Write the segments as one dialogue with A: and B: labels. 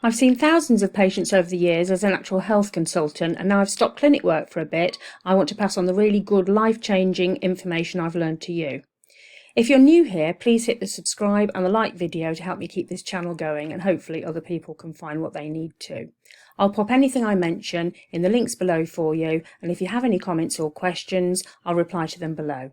A: I've seen thousands of patients over the years as a natural health consultant, and now I've stopped clinic work for a bit. I want to pass on the really good, life-changing information I've learned to you. If you're new here, please hit the subscribe and the like video to help me keep this channel going, and hopefully other people can find what they need too. I'll pop anything I mention in the links below for you, and if you have any comments or questions, I'll reply to them below.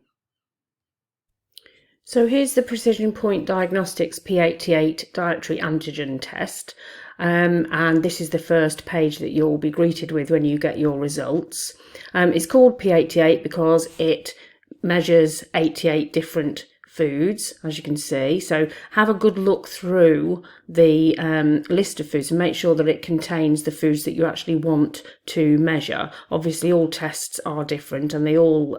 A: So here's the Precision Point Diagnostics P88 Dietary Antigen test, and this is the first page that you'll be greeted with when you get your results. It's called P88 because it measures 88 different foods, as you can see. So have a good look through the list of foods and make sure that it contains the foods that you actually want to measure. Obviously all tests are different and they all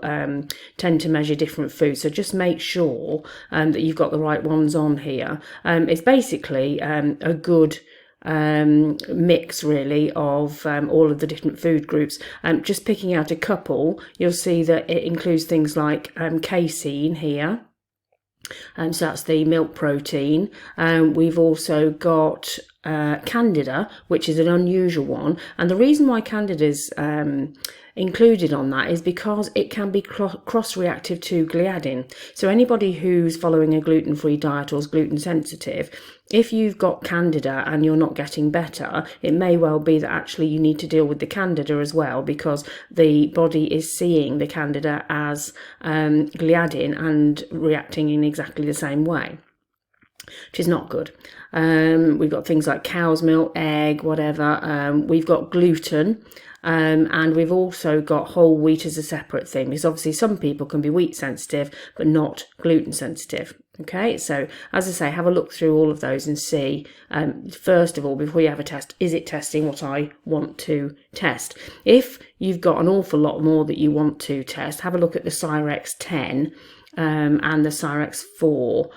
A: tend to measure different foods, so just make sure that you've got the right ones on here. It's basically a good mix really of all of the different food groups. Just picking out a couple, you'll see that it includes things like casein here. So that's the milk protein. We've also got Candida, which is an unusual one, and the reason why Candida is included on that is because it can be cross-reactive to gliadin. So anybody who's following a gluten-free diet or is gluten sensitive, if you've got Candida and you're not getting better, it may well be that actually you need to deal with the Candida as well, because the body is seeing the Candida as gliadin and reacting in exactly the same way, which is not good. We've got things like cow's milk, egg, whatever. We've got gluten. And we've also got whole wheat as a separate thing, because obviously some people can be wheat sensitive but not gluten sensitive. Okay, so as I say, have a look through all of those and see, first of all, before you have a test, is it testing what I want to test? If you've got an awful lot more that you want to test, have a look at the Cyrex 10 and the Cyrex 4,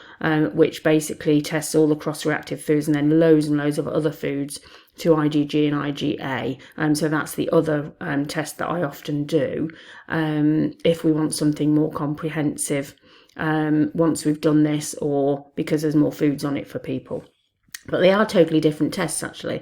A: which basically tests all the cross-reactive foods and then loads and loads of other foods to IgG and IgA. So that's the other test that I often do if we want something more comprehensive once we've done this, or because there's more foods on it for people. But they are totally different tests actually.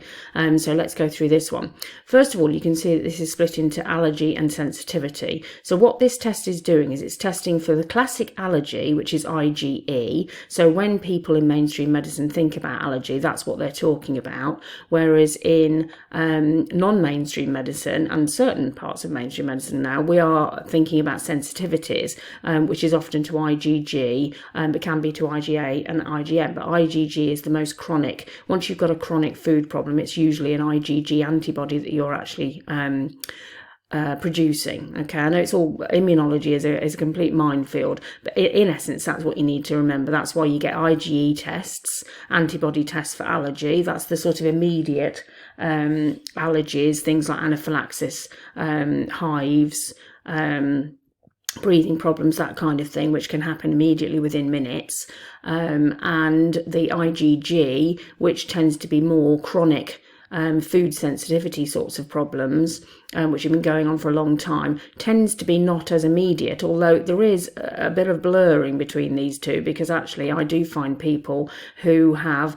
A: So let's go through this one. First of all, you can see that this is split into allergy and sensitivity. So what this test is doing is it's testing for the classic allergy, which is IgE. So when people in mainstream medicine think about allergy, that's what they're talking about. Whereas in non-mainstream medicine and certain parts of mainstream medicine now, we are thinking about sensitivities, which is often to IgG, but can be to IgA and IgM. But IgG is the most chronic. Once you've got a chronic food problem, it's usually an IgG antibody that you're actually producing. Okay, I know it's all immunology is a complete minefield, but in essence, that's what you need to remember. That's why you get IgE tests, antibody tests for allergy. That's the sort of immediate allergies, things like anaphylaxis, hives, breathing problems, that kind of thing, which can happen immediately within minutes, and the IgG, which tends to be more chronic food sensitivity sorts of problems, which have been going on for a long time, tends to be not as immediate, although there is a bit of blurring between these two, because actually I do find people who have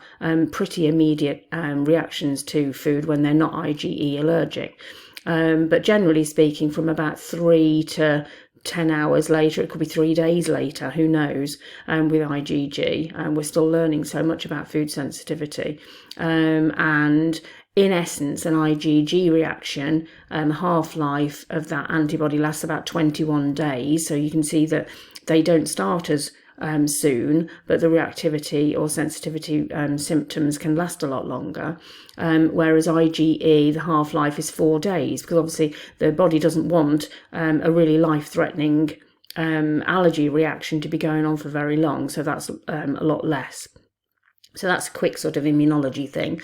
A: pretty immediate reactions to food when they're not IgE allergic. But generally speaking, from about 3 to 10 hours later, it could be 3 days later, who knows, with IgG. We're still learning so much about food sensitivity. And in essence, an IgG reaction, half-life of that antibody lasts about 21 days. So you can see that they don't start as soon, but the reactivity or sensitivity symptoms can last a lot longer. Whereas IgE, the half-life is 4 days, because obviously the body doesn't want a really life-threatening allergy reaction to be going on for very long, so that's a lot less. So that's a quick sort of immunology thing.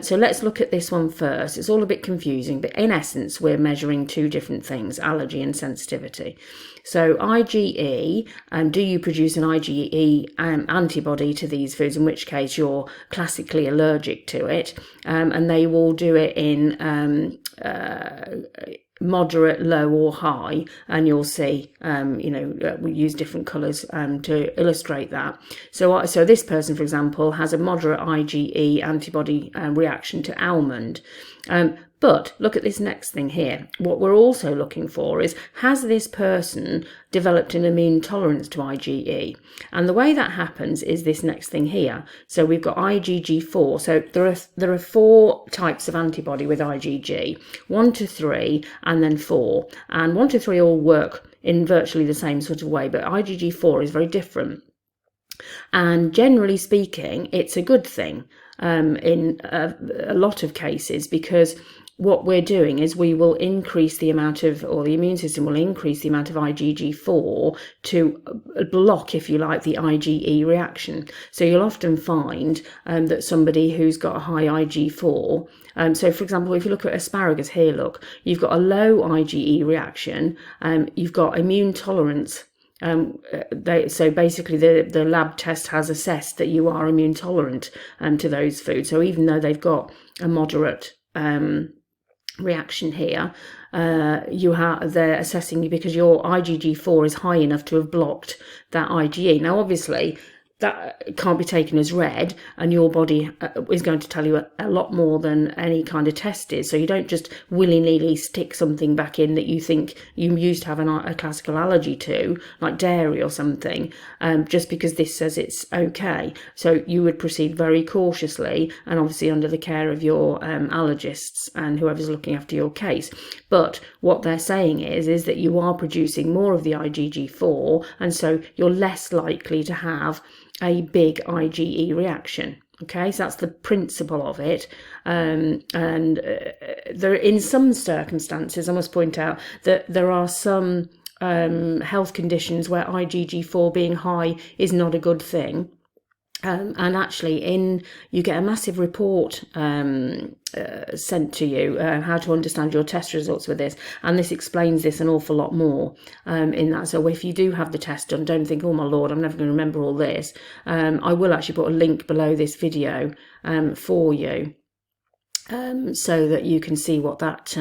A: So let's look at this one first. It's all a bit confusing, but in essence, we're measuring two different things, allergy and sensitivity. So IgE, do you produce an IgE antibody to these foods, in which case you're classically allergic to it, and they will do it in moderate, low or high, and you'll see, we use different colours to illustrate that. So this person, for example, has a moderate IgE antibody reaction to almond. But look at this next thing here. What we're also looking for is, has this person developed an immune tolerance to IgE? And the way that happens is this next thing here. So we've got IgG4. So there are 4 types of antibody with IgG, 1 to 3 and then 4. And 1 to 3 all work in virtually the same sort of way, but IgG4 is very different. And generally speaking, it's a good thing in a lot of cases, because what we're doing is we will increase the amount of, or the immune system will increase the amount of IgG4 to block, if you like, the IgE reaction. So you'll often find that somebody who's got a high So for example, if you look at asparagus here, look, you've got a low IgE reaction, you've got immune tolerance. So basically the lab test has assessed that you are immune tolerant to those foods. So even though they've got a moderate reaction here, they're assessing you because your IgG4 is high enough to have blocked that IgE. Now obviously that can't be taken as read, and your body is going to tell you a lot more than any kind of test is. So you don't just willy-nilly stick something back in that you think you used to have a classical allergy to, like dairy or something, just because this says it's okay. So you would proceed very cautiously, and obviously under the care of your allergists and whoever's looking after your case. But what they're saying is that you are producing more of the IgG4, and so you're less likely to have a big IgE reaction. Okay, so that's the principle of it. And there, in some circumstances, I must point out that there are some health conditions where IgG4 being high is not a good thing. And actually, you get a massive report sent to you, how to understand your test results with this, and this explains this an awful lot more in that. So if you do have the test done, don't think, oh my lord, I'm never going to remember all this. I will actually put a link below this video for you, so that you can see what that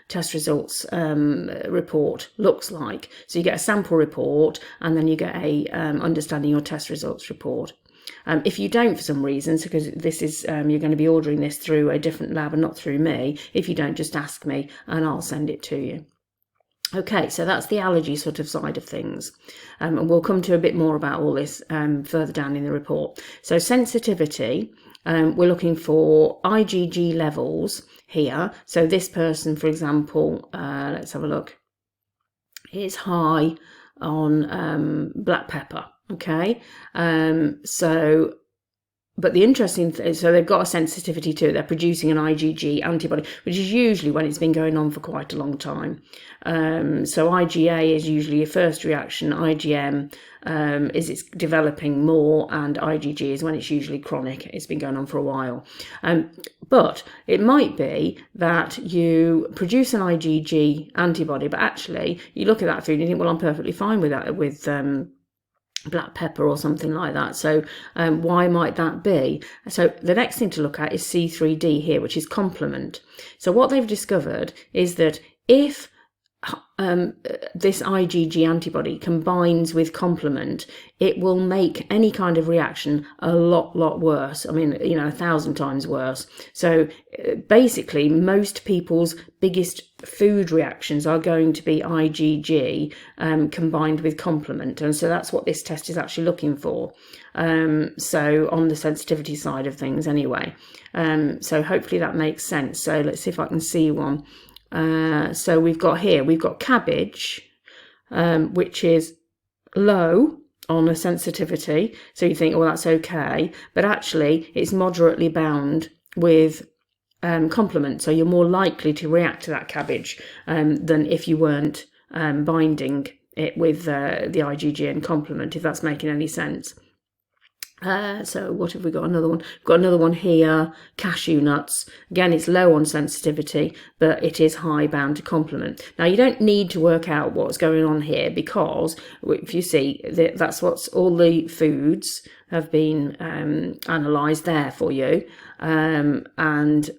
A: test results report looks like. So you get a sample report, and then you get a understanding your test results report. If you don't, for some reason, because this is you're going to be ordering this through a different lab and not through me, if you don't, just ask me and I'll send it to you. Okay, so that's the allergy sort of side of things, and we'll come to a bit more about all this further down in the report. So sensitivity, we're looking for IgG levels here. So this person, for example, let's have a look, is high on black pepper. Okay, but the interesting thing, so they've got a sensitivity to it. They're producing an IgG antibody, which is usually when it's been going on for quite a long time. So IgA is usually a first reaction. IgM is it's developing more, and IgG is when it's usually chronic. It's been going on for a while. But it might be that you produce an IgG antibody, but actually you look at that food and you think, well, I'm perfectly fine with that, with black pepper or something like that. So why might that be? So the next thing to look at is C3d here, which is complement. So what they've discovered is that if this IgG antibody combines with complement, it will make any kind of reaction a lot worse. I mean, 1,000 times worse. So basically, most people's biggest food reactions are going to be IgG combined with complement, and so that's what this test is actually looking for. So on the sensitivity side of things, anyway. So hopefully that makes sense. So let's see if I can see one. So we've got cabbage, which is low on a sensitivity. So you think, well, that's okay, but actually it's moderately bound with complement. So you're more likely to react to that cabbage than if you weren't binding it with the IgG and complement, if that's making any sense. So what have we got? Another one. We've got another one here, cashew nuts. Again, it's low on sensitivity, but it is high bound to complement. Now, you don't need to work out what's going on here, because if you see, that's what's all the foods have been analysed there for you. And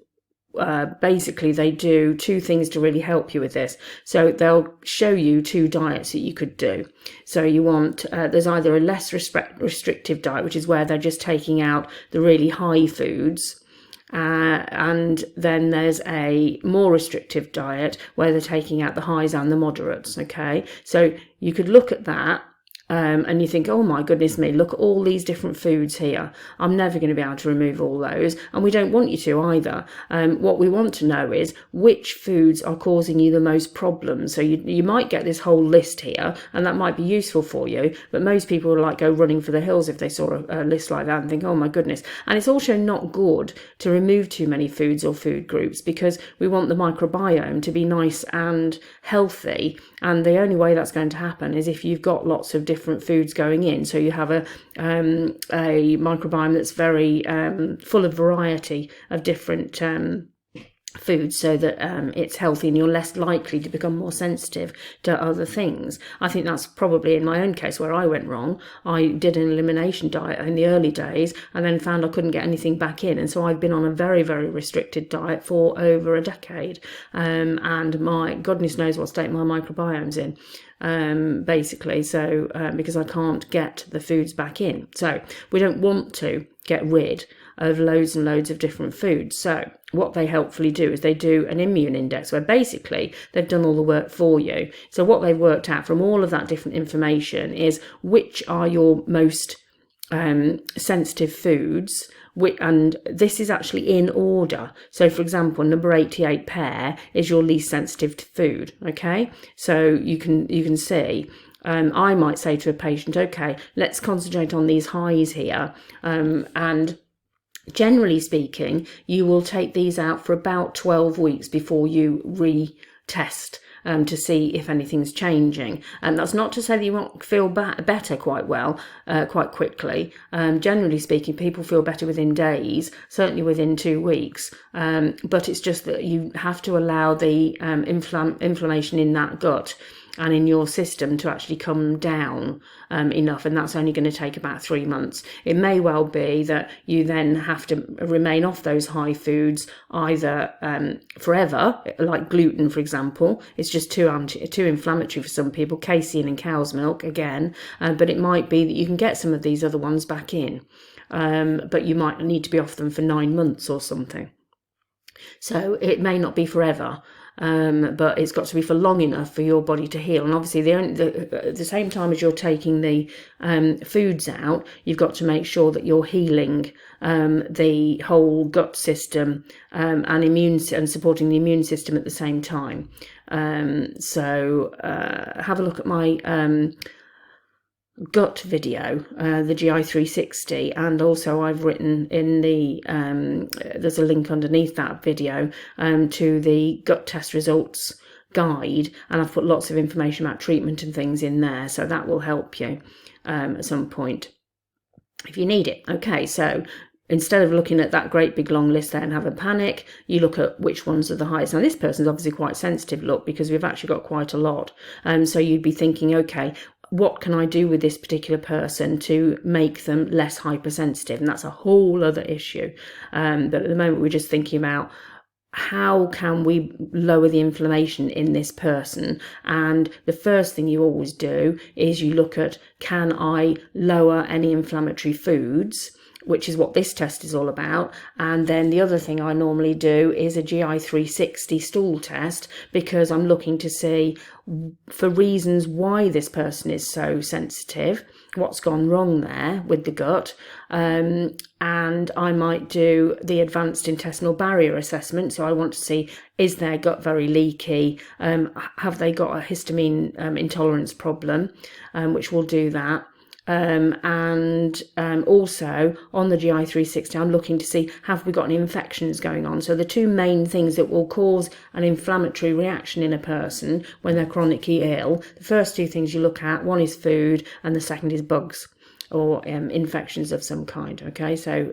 A: basically they do two things to really help you with this. So they'll show you two diets that you could do. So you want, there's either a less restrictive diet, which is where they're just taking out the really high foods, and then there's a more restrictive diet where they're taking out the highs and the moderates. Okay, so you could look at that. And you think, oh my goodness me, look at all these different foods here. I'm never going to be able to remove all those. And we don't want you to either. What we want to know is which foods are causing you the most problems. So you might get this whole list here, and that might be useful for you. But most people would like go running for the hills if they saw a list like that and think, oh my goodness. And it's also not good to remove too many foods or food groups, because we want the microbiome to be nice and healthy. And the only way that's going to happen is if you've got lots of different foods going in. So you have a microbiome that's very full of variety of different foods, so that it's healthy and you're less likely to become more sensitive to other things. I think that's probably in my own case where I went wrong. I did an elimination diet in the early days and then found I couldn't get anything back in, and so I've been on a very, very restricted diet for over a decade, and my goodness knows what state my microbiome's in, basically, so because I can't get the foods back in. So we don't want to get rid of loads and loads of different foods. So what they helpfully do is they do an immune index where basically they've done all the work for you. So what they've worked out from all of that different information is which are your most sensitive foods, and this is actually in order. So for example, number 88 pear is your least sensitive to food. Okay, so you can see, I might say to a patient, okay, let's concentrate on these highs here, and generally speaking, you will take these out for about 12 weeks before you retest to see if anything's changing. And that's not to say that you won't feel better quite quickly. Generally speaking, people feel better within days, certainly within 2 weeks. But it's just that you have to allow the inflammation in that gut and in your system to actually come down enough, and that's only going to take about 3 months. It may well be that you then have to remain off those high foods either forever, like gluten, for example. It's just too inflammatory for some people. Casein and cow's milk again, but it might be that you can get some of these other ones back in, but you might need to be off them for 9 months or something. So it may not be forever. But it's got to be for long enough for your body to heal. And obviously, at the same time as you're taking the foods out, you've got to make sure that you're healing the whole gut system and supporting the immune system at the same time. So have a look at my gut video, the GI 360, and also I've written in the there's a link underneath that video to the gut test results guide, and I've put lots of information about treatment and things in there, so that will help you at some point if you need it. Okay, so instead of looking at that great big long list there and have a panic, you look at which ones are the highest. Now this person's obviously quite sensitive, look, because we've actually got quite a lot, so you'd be thinking, okay, what can I do with this particular person to make them less hypersensitive? And that's a whole other issue. But at the moment, we're just thinking about how can we lower the inflammation in this person. And the first thing you always do is you look at, can I lower any inflammatory foods, which is what this test is all about. And then the other thing I normally do is a GI 360 stool test, because I'm looking to see for reasons why this person is so sensitive, what's gone wrong there with the gut. And I might do the advanced intestinal barrier assessment. So I want to see, is their gut very leaky? Have they got a histamine intolerance problem, which will do that. And also on the GI 360, I'm looking to see, have we got any infections going on? So the two main things that will cause an inflammatory reaction in a person when they're chronically ill, the first two things you look at, one is food and the second is bugs or infections of some kind. Okay, so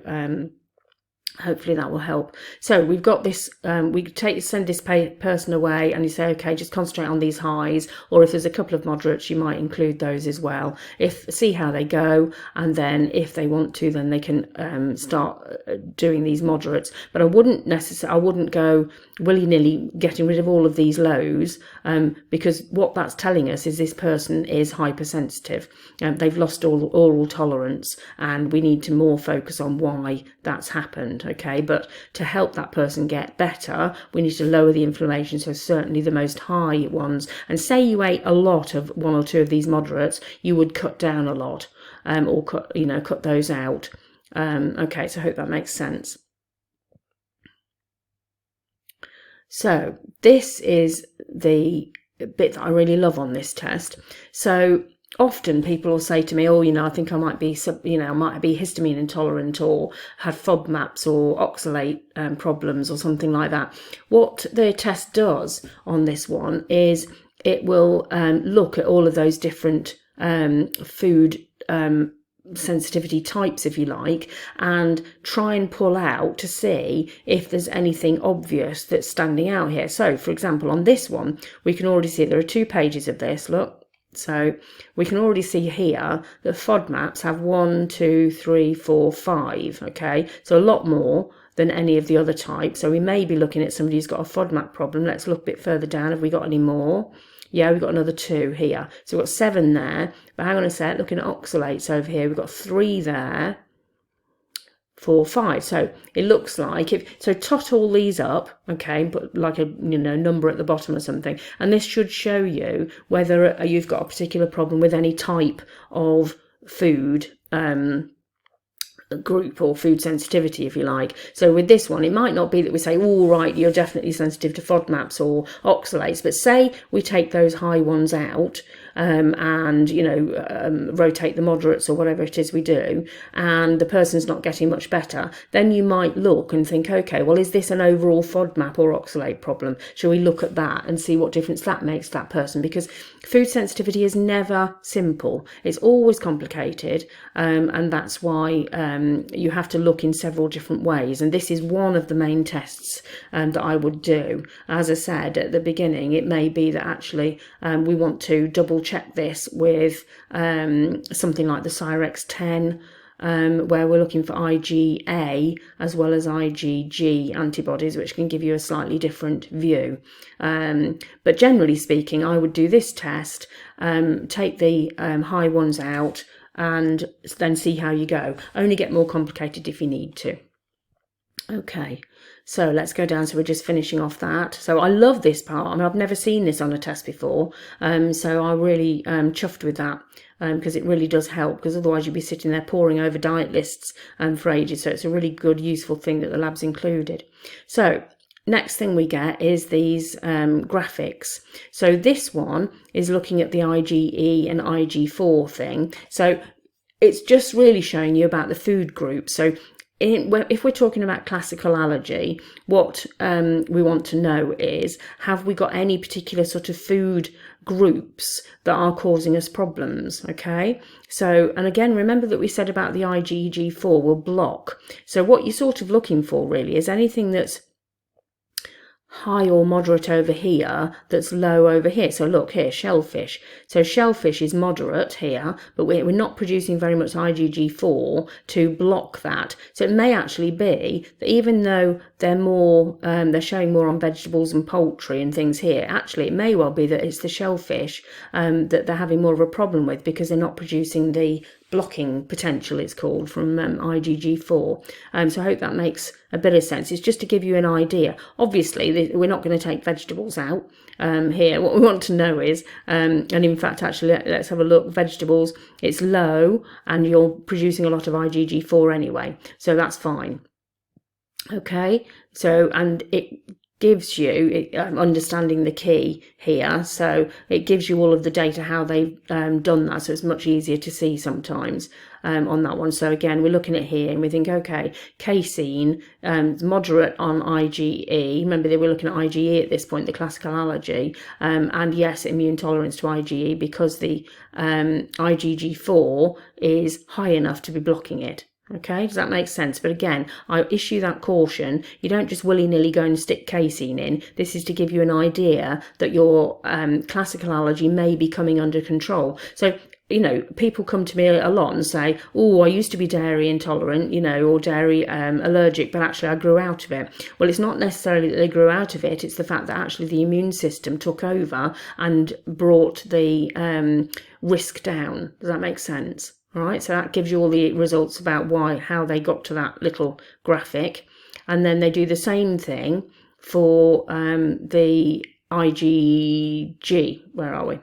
A: Hopefully that will help. So we've got this, we send this person away and you say, okay, just concentrate on these highs, or if there's a couple of moderates, you might include those as well. See how they go, and then if they want to, then they can start doing these moderates. But I wouldn't go willy-nilly getting rid of all of these lows, because what that's telling us is this person is hypersensitive. They've lost all oral tolerance, and we need to more focus on why that's happened. Okay, but to help that person get better, we need to lower the inflammation, so certainly the most high ones. And say you ate a lot of one or two of these moderates, you would cut down a lot, or cut those out. Okay, so I hope that makes sense. So this is the bit that I really love on this test. So often people will say to me, oh, I think I might be, I might be histamine intolerant, or have FODMAPs or oxalate problems or something like that. What the test does on this one is it will look at all of those different food sensitivity types, if you like, and try and pull out to see if there's anything obvious that's standing out here. So, for example, on this one, we can already see there are 2 pages of this, look. So we can already see here that FODMAPs have 1, 2, 3, 4, 5, okay? So a lot more than any of the other types. So we may be looking at somebody who's got a FODMAP problem. Let's look a bit further down. Have we got any more? Yeah, we've got another 2 here. So we've got 7 there. But hang on a sec, looking at oxalates over here, we've got 3 there. 4, 5. So it looks like tot all these up, okay, but like a number at the bottom or something, and this should show you whether you've got a particular problem with any type of food group or food sensitivity, if you like. So with this one, it might not be that we say, oh, right, you're definitely sensitive to FODMAPs or oxalates, but say we take those high ones out, and rotate the moderates or whatever it is we do, and the person's not getting much better, then you might look and think, okay, well, is this an overall FODMAP or oxalate problem? Shall we look at that and see what difference that makes to that person? Because food sensitivity is never simple. It's always complicated, and that's why you have to look in several different ways. And this is one of the main tests that I would do. As I said at the beginning, it may be that actually we want to double check this with something like the Cyrex 10, where we're looking for IgA as well as IgG antibodies, which can give you a slightly different view. But generally speaking, I would do this test, take the high ones out, and then see how you go. Only get more complicated if you need to. Okay, so let's go down. So we're just finishing off that. So I love this part. I mean, I've never seen this on a test before, so I'm really chuffed with that, because it really does help, because otherwise you'd be sitting there poring over diet lists for ages. So it's a really good, useful thing that the lab's included. So next thing we get is these graphics. So this one is looking at the IgE and IG4 thing. So it's just really showing you about the food group. So if we're talking about classical allergy, what we want to know is, have we got any particular sort of food groups that are causing us problems? Okay, so, and again, remember that we said about the IgG4 will block. So what you're sort of looking for really is anything that's high or moderate over here that's low over here. So look here, shellfish. So shellfish is moderate here, but we're not producing very much IgG4 to block that. So it may actually be that even though they're more, they're showing more on vegetables and poultry and things here, actually it may well be that it's the shellfish that they're having more of a problem with, because they're not producing the blocking potential, it's called, from IgG4. So I hope that makes a bit of sense. It's just to give you an idea. Obviously, we're not going to take vegetables out here. What we want to know is, and in fact, actually, let's have a look. Vegetables, it's low, and you're producing a lot of IgG4 anyway, so that's fine. Okay, so, and it gives you understanding the key here, so it gives you all of the data how they've done that, so it's much easier to see sometimes on that one. So again, we're looking at here and we think, okay, casein, moderate on IgE. Remember, they were looking at IgE at this point, the classical allergy, and yes, immune tolerance to IgE, because the IgG4 is high enough to be blocking it. Okay, does that make sense? But again, I issue that caution. You don't just willy-nilly go and stick casein in. This is to give you an idea that your classical allergy may be coming under control. So, you know, people come to me a lot and say, oh, I used to be dairy intolerant, you know, or dairy allergic, but actually I grew out of it. Well, it's not necessarily that they grew out of it. It's the fact that actually the immune system took over and brought the risk down. Does that make sense? All right, so that gives you all the results about how they got to that little graphic. And then they do the same thing for the IgG. Where are we?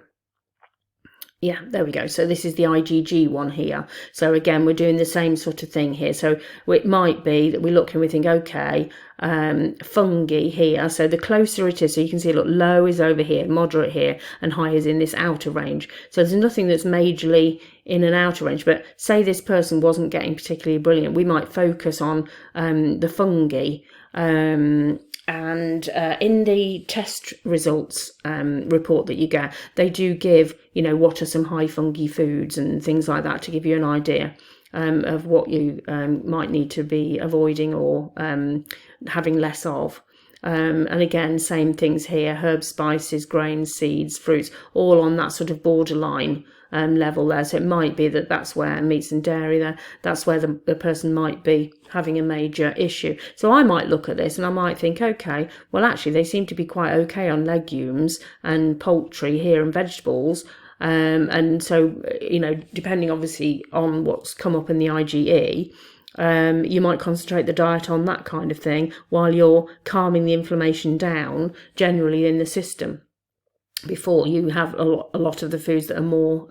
A: Yeah, there we go. So this is the IgG one here. So again, we're doing the same sort of thing here. So it might be that we look and we think, okay, fungi here. So the closer it is, so you can see, look, low is over here, moderate here, and high is in this outer range. So there's nothing that's majorly in an outer range. But say this person wasn't getting particularly brilliant, we might focus on the fungi. And in the test results report that you get, they do give, you know, what are some high fungi foods and things like that to give you an idea of what you might need to be avoiding or having less of. And again, same things here, herbs, spices, grains, seeds, fruits, all on that sort of borderline level there. So it might be that that's where meats and dairy there, that's where the person might be having a major issue. So I might look at this and I might think, okay, well, actually they seem to be quite okay on legumes and poultry here and vegetables. And so, you know, depending obviously on what's come up in the IgE, you might concentrate the diet on that kind of thing while you're calming the inflammation down generally in the system before you have a lot of the foods that are more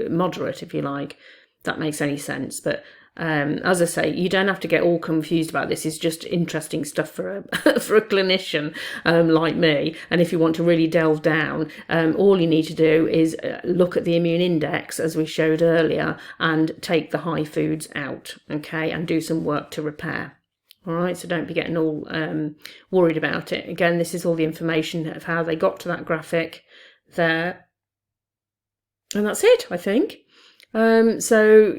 A: moderate, if you like. If that makes any sense. But as I say, you don't have to get all confused about this. It's just interesting stuff for a for a clinician like me. And if you want to really delve down, all you need to do is look at the immune index, as we showed earlier, and take the high foods out, okay, and do some work to repair. All right, so don't be getting all worried about it. Again, this is all the information of how they got to that graphic there. And that's it, I think. So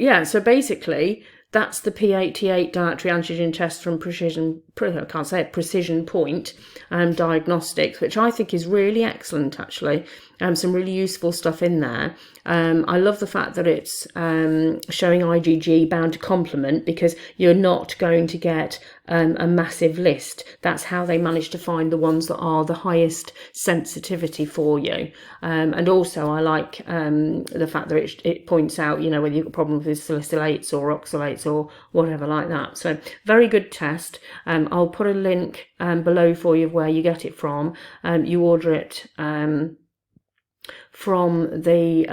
A: basically, that's the P88 dietary antigen test from Precision Point Diagnostics, which I think is really excellent, actually. Some really useful stuff in there. I love the fact that it's showing IgG bound to complement, because you're not going to get a massive list. That's how they manage to find the ones that are the highest sensitivity for you. And also I like the fact that it points out, you know, whether you've got problems with salicylates or oxalates or whatever like that. So very good test. I'll put a link below for you of where you get it from. You order it from the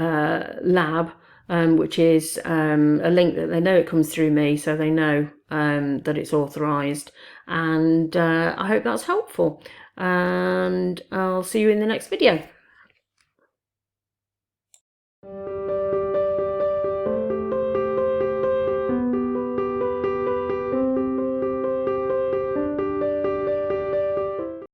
A: lab, which is a link that they know it comes through me, so they know that it's authorised. And I hope that's helpful. And I'll see you in the next video.